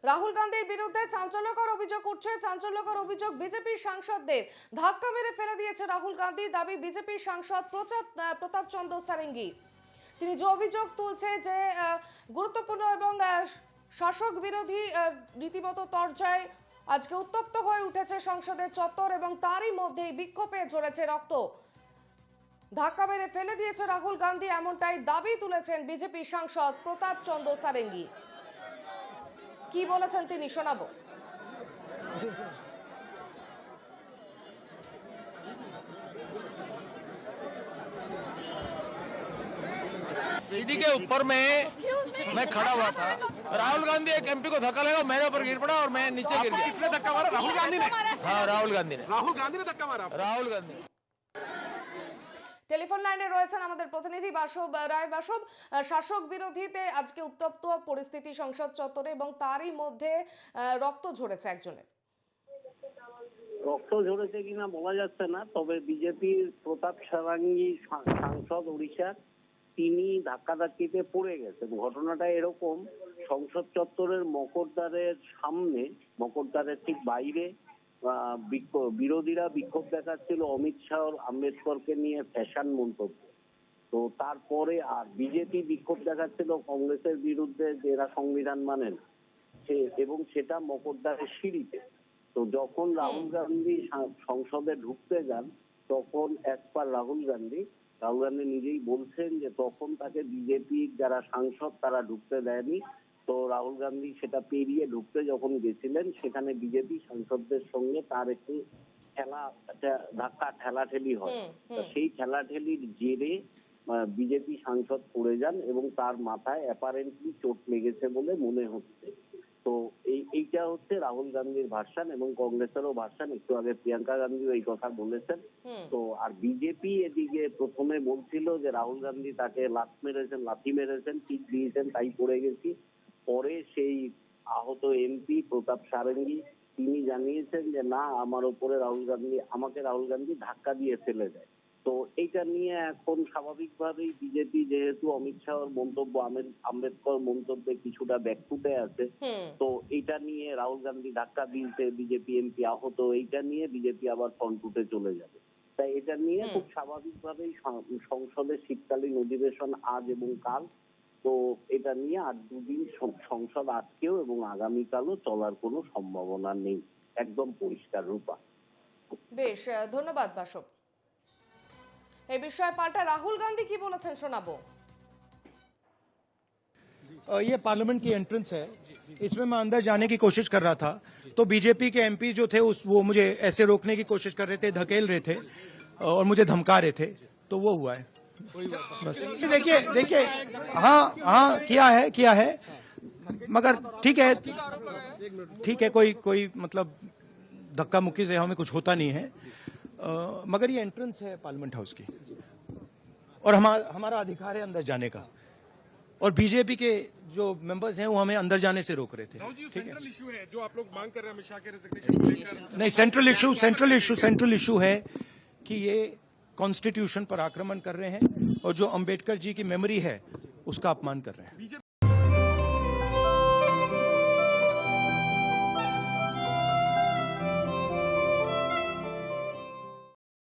রাহুল গান্ধীর বিরুদ্ধে চাঞ্চল্যকর অভিযোগ উঠছে। চাঞ্চল্যকর অভিযোগ, বিজেপির সাংসদদের ধাক্কা মেরে ফেলে দিয়েছে রাহুল গান্ধী। দাবি বিজেপির সাংসদ প্রতাপ চন্দ্র সারেঙ্গি। তিনি যে অভিযোগ তুলছে যে গুরুত্বপূর্ণ এবং শাসক বিরোধী রীতিমতো তরজায় আজকে উত্তপ্ত হয়ে উঠেছে সংসদের চত্বর এবং তারই মধ্যেই বিক্ষোভে ঝরেছে রক্ত। ধাক্কা মেরে ফেলে দিয়েছে রাহুল গান্ধী, এমনটাই দাবি তুলেছেন বিজেপি সাংসদ প্রতাপ চন্দ্র সারেঙ্গি। কি বলেছেন তিনি শোনাবো। सीढ़ी के ऊपर में मैं खड़ा हुआ था। राहुल गांधी एक एमपी को धक्का लगा, मेरे ऊपर गिर पड़ा और मैं नीचे गिर गया। किसने धक्का मारा? राहुल गांधी ने? हाँ, राहुल गांधी ने। राहुल गांधी ने धक्का मारा? राहुल गांधी। টেলিফোন লাইনে রয়েছেন আমাদের প্রতিনিধি বাসব রায়। বাসব, শাসক বিরোধীতে আজকে উত্তপ্ত পরিস্থিতি সংসদ চত্বরে এবং তারই মধ্যে রক্ত ঝরেছে একজনের। রক্ত ঝরেছে কিনা বলা যাচ্ছে না, তবে বিজেপির প্রতাপ সারাঙ্গী সাংসদ ওড়িশা, তিনি ধাক্কাধাক্কিতে পড়ে গেছেন। ঘটনাটা এরকম, সংসদ চত্বরের মকরদ্বারের সামনে, মকরদ্বারের ঠিক বাইরে বিরোধীরা বিক্ষোভ দেখাচ্ছিল অমিত শাহ আম্বেদকরকে নিয়ে ফ্যাশন মন্তব্য। তো তারপরে আর বিজেপি বিক্ষোভ দেখাচ্ছিল কংগ্রেসের বিরুদ্ধে, যে এরা সংবিধান মানেন, এবং সেটা মকরদ্বারের সিঁড়িতে। তো যখন রাহুল গান্ধী সংসদে ঢুকতে যান, তখন রাহুল গান্ধী নিজেই বলছেন যে তখন তাকে বিজেপির যারা সাংসদ তারা ঢুকতে দেয়নি। তো রাহুল গান্ধী সেটা পেরিয়ে ঢুকতে যখন গেছিলেন, সেখানে বিজেপি সাংসদদের সঙ্গে তার একটু ঠেলাঠেলি হয়। সেই ঠেলাঠেলির জেরে বিজেপি সাংসদ পড়ে যান এবং তার মাথায় অ্যাপারেন্টলি চোট লেগেছে বলে মনে হচ্ছে। তো এইটা হচ্ছে রাহুল গান্ধীর ভার্সন এবং কংগ্রেসেরও ভার্সন। একটু আগে প্রিয়াঙ্কা গান্ধীও এই কথা বলেছেন। তো আর বিজেপি এদিকে প্রথমে বলছিল যে রাহুল গান্ধী তাকে লাথি মেরেছেন, পিক দিয়েছেন, তাই পড়ে গেছি। পরে সেই আহত এমপি প্রতাপ সারেঙ্গি তিনি জানিয়েছেন যে না, আমাকে রাহুল গান্ধী ধাক্কা দিয়ে ফেলে দেয়। তো এইটা নিয়ে এখন স্বাভাবিকভাবেই বিজেপি, যেহেতু অমিত শাহর মন্তব্য, আম্বেদকর মন্তব্যে কিছুটা ব্যাকফুটে আছে, তো এইটা নিয়ে রাহুল গান্ধী ধাক্কা দিয়েছে, বিজেপি এমপি আহত, এইটা নিয়ে বিজেপি আবার ফ্রন্টফুটে চলে যাবে। তাই এটা নিয়ে খুব স্বাভাবিকভাবেই সংসদের শীতকালীন অধিবেশন আজ এবং কাল। তো এটা নিয়ে আর দুদিন সংসদ আজকেও এবং আগামীকালও চলার কোনো সম্ভাবনা নেই, একদম পরিষ্কার রূপা। বেশ, ধন্যবাদ বাসব। এই বিষয়ে পাল্টা রাহুল গান্ধী কি বলেছেন শোনাবো। ये पार्लियामेंट की एंट्रेंस है, इसमें मैं अंदर जाने की कोशिश कर रहा था, तो बीजेपी के एमपी जो थे वो मुझे ऐसे रोकने की कोशिश कर रहे थे, धकेल रहे थे और मुझे धमका रहे थे, तो वो हुआ है बस। देखिए हाँ किया है मगर ठीक है कोई मतलब धक्का मुक्की से हमें कुछ होता नहीं है, मगर ये एंट्रेंस है पार्लियामेंट हाउस की और हमारा अधिकार है अंदर जाने का, और बीजेपी के जो मेंबर्स हैं वो हमें अंदर जाने से रोक रहे थे। सेंट्रल इशू है जो आप लोग मांग कर रहे हैं अमित शाह के रेजिग्नेशन को लेकर। नहीं, सेंट्रल इशू है कि ये कॉन्स्टिट्यूशन पर आक्रमण कर रहे हैं और जो अंबेडकर जी की मेमोरी है उसका अपमान कर रहे हैं।